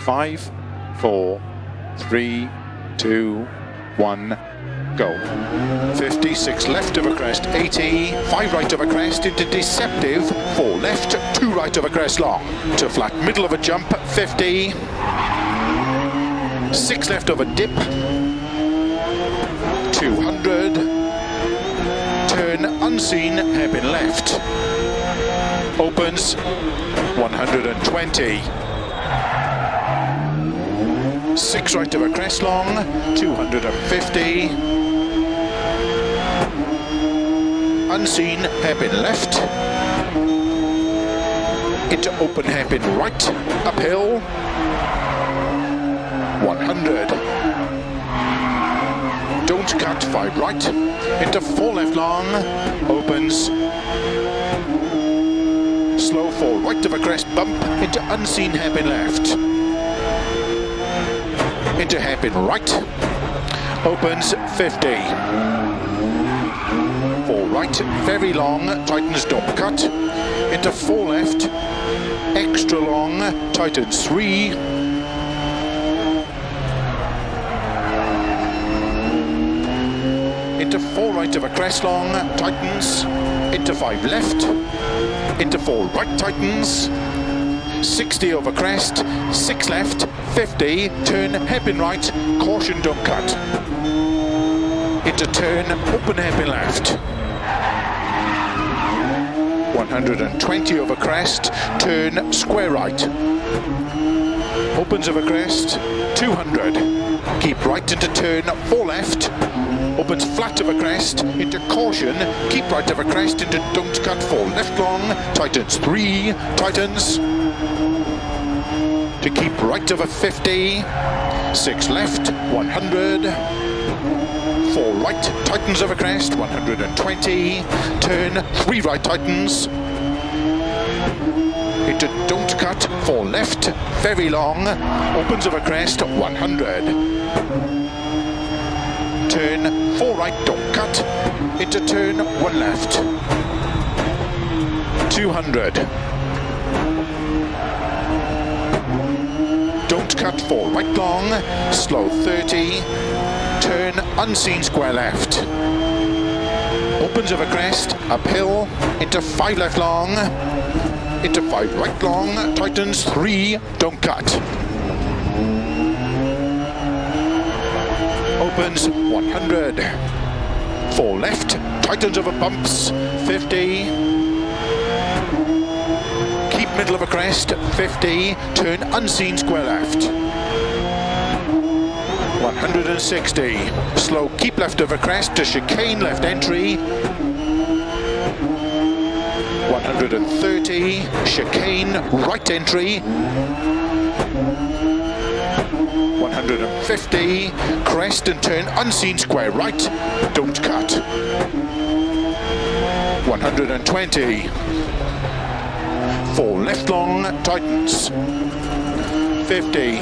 5, 4, 3, 2, 1, go. 50, 6 left over crest, 80, 5 right over crest into deceptive, 4 left, 2 right over crest long, to flat middle of a jump, 50, 6 left over dip, 200, turn unseen, hairpin left, opens, 120, 6 right over crest long, 250, unseen, hairpin left, into open hairpin right, uphill, 100, don't cut, 5 right, into 4 left long, opens, slow 4 right of a crest bump, into unseen hairpin left, into hairpin right, opens 50, 4 right, very long, tightens, don't cut, into 4 left, extra long, tightens 3, into 4 right of a crest long, tightens, into 5 left, into 4 right, tightens, 60 over crest, 6 left, 50, turn hairpin right, caution, don't cut, into turn, open hairpin left, 120 over crest, turn square right, opens over crest, 200, keep right into turn, 4 left, opens flat over crest, into caution, keep right over crest, into don't cut, 4 left long, tightens 3, tightens, to keep right over 50, 6 left, 100, 4 right, tightens over crest, 120, turn, 3 right, tightens, into don't cut, 4 left, very long, opens over crest, 100, turn, 4 right, don't cut, into turn, 1 left, 200, don't cut, 4 right long, slow 30, turn unseen square left, opens over crest, uphill, into 5 left long, into 5 right long, tightens 3, don't cut, opens 100, 4 left, tightens over bumps, 50, keep middle of a crest, 50, turn unseen square left, 160, slow keep left of a crest to chicane left entry, 130, chicane right entry, 150, crest and turn unseen square right, don't cut, 120, 4 left long, tightens, 50,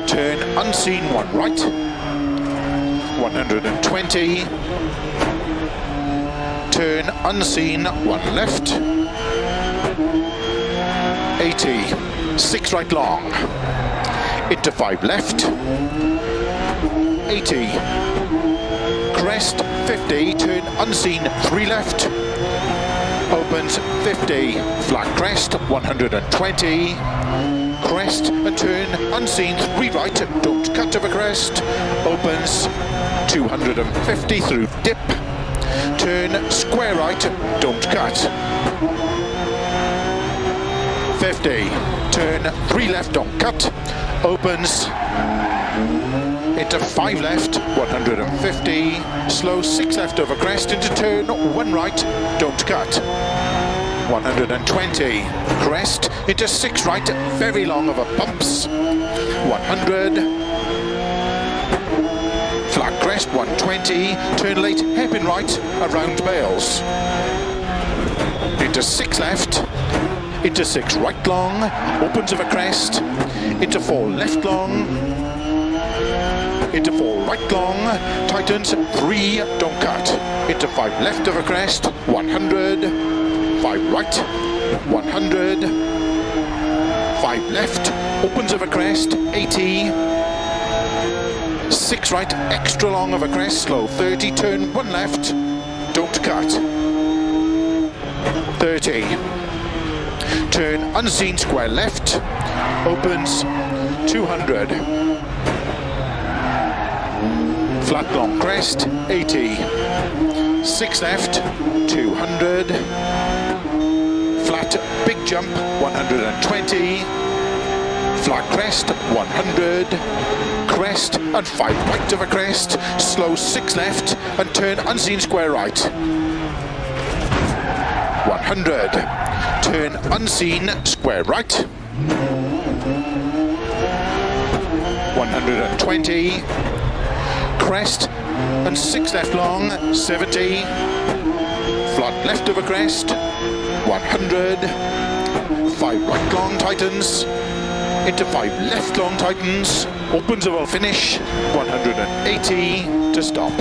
turn unseen 1 right, 120, turn unseen 1 left, 80, 6 right long, into 5 left, 80, crest 50, turn unseen 3 left, opens 50, flat crest 120, crest and turn unseen 3 right, don't cut over crest, opens 250 through dip, turn square right, don't cut, 50, turn 3 left, don't cut, opens into 5 left, 150, slow 6 left over crest, into turn 1 right, don't cut, 120, crest, into 6 right, very long over bumps, 100, flat crest, 120, turn late, hairpin right, around bales, into 6 left, into 6 right long, opens over crest, into 4 left long, into 4 right long, tightens 3, don't cut, into 5 left over crest, 100, 5 right, 100, 5 5 left, opens of a crest, 80. 6 right, extra long of a crest, slow, 30, turn 1 left, don't cut. 30. Turn unseen, square left, opens 200. Flat long crest, 80. 6 left, 200. Flat big jump, 120. Flat crest, 100. Crest and 5 right of a crest, slow 6 left and turn unseen square right. 100. Turn unseen square right. 120. Crest and 6 left long, 70. Flat left of a crest, 100. 5 right long tightens. Into 5 left long tightens. Opens of a finish, 180 to stop.